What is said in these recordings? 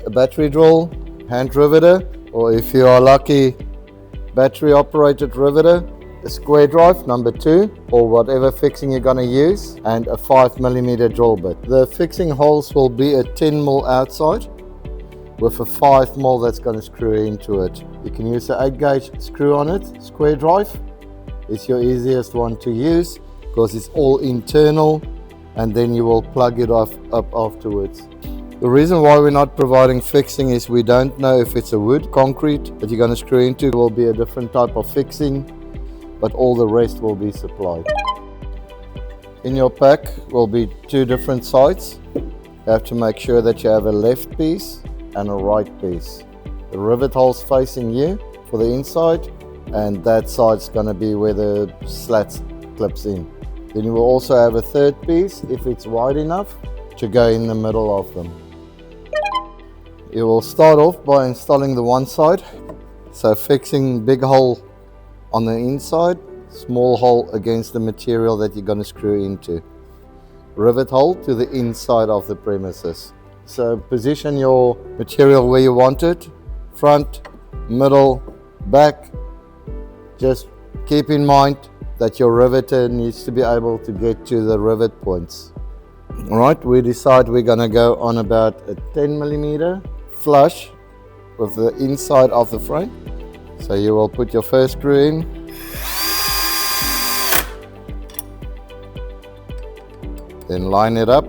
a battery drill, hand riveter, or if you are lucky, battery operated riveter, a square drive number 2, or whatever fixing you're going to use, and a 5mm drill bit. The fixing holes will be a 10mm outside with a 5mm that's going to screw into it. You can use an 8-gauge screw on it. Square drive is your easiest one to use because it's all internal, and then you will plug it up afterwards. The reason why we're not providing fixing is we don't know if it's a wood, concrete that you're going to screw into. It will be a different type of fixing, but all the rest will be supplied. In your pack will be 2 different sides. You have to make sure that you have a left piece and a right piece. The rivet holes facing you for the inside, and that side's going to be where the slats clips in. Then you will also have a 3rd piece if it's wide enough to go in the middle of them. You will start off by installing the one side, so fixing big hole on the inside, small hole against the material that you're going to screw into. Rivet hole to the inside of the premises. So position your material where you want it, front, middle, back. Just keep in mind that your riveter needs to be able to get to the rivet points. Alright, we decide we're going to go on about a 10mm flush with the inside of the frame. So you will put your first screw in, then line it up,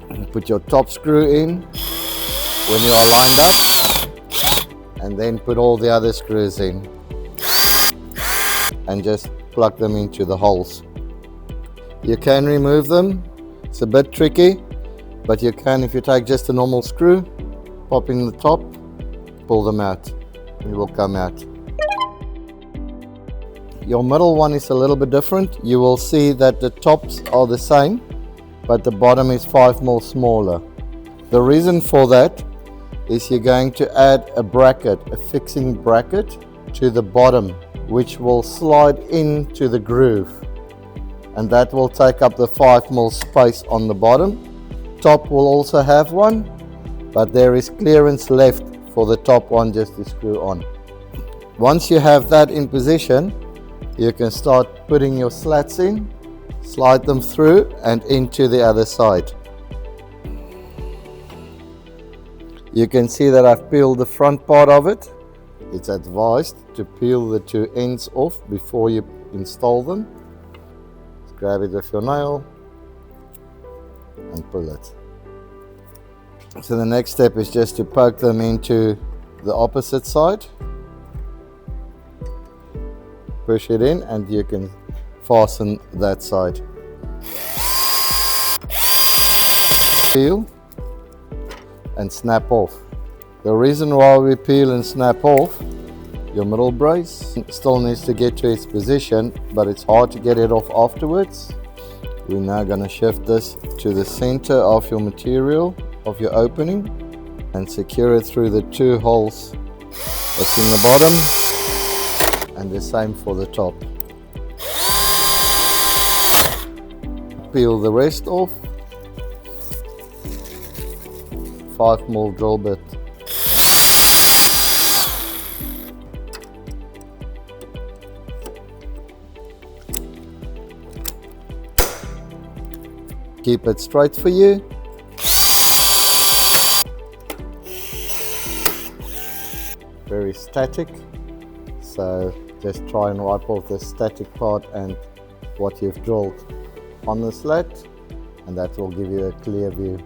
and put your top screw in when you are lined up, and then put all the other screws in and just plug them into the holes. You can remove them, it's a bit tricky, but you can if you take just a normal screw, pop in the top, pull them out, it will come out. Your middle one is a little bit different. You will see that the tops are the same, but the bottom is 5mm smaller. The reason for that is you're going to add a bracket, a fixing bracket to the bottom, which will slide into the groove, and that will take up the 5mm space on the bottom. Top will also have one, but there is clearance left for the top one just to screw on. Once you have that in position, you can start putting your slats in, slide them through and into the other side. You can see that I've peeled the front part of it. It's advised to peel the 2 ends off before you install them. Just grab it with your nail and pull it. So the next step is just to poke them into the opposite side. Push it in and you can fasten that side. Peel and snap off. The reason why we peel and snap off, your middle brace still needs to get to its position, but it's hard to get it off afterwards. We're now going to shift this to the center of your material, of your opening, and secure it through the 2 holes that's in the bottom, and the same for the top. Peel the rest off. 5mm drill bit. Keep it straight for you. Very static, so just try and wipe off the static part and what you've drilled on the slat, and that will give you a clear view.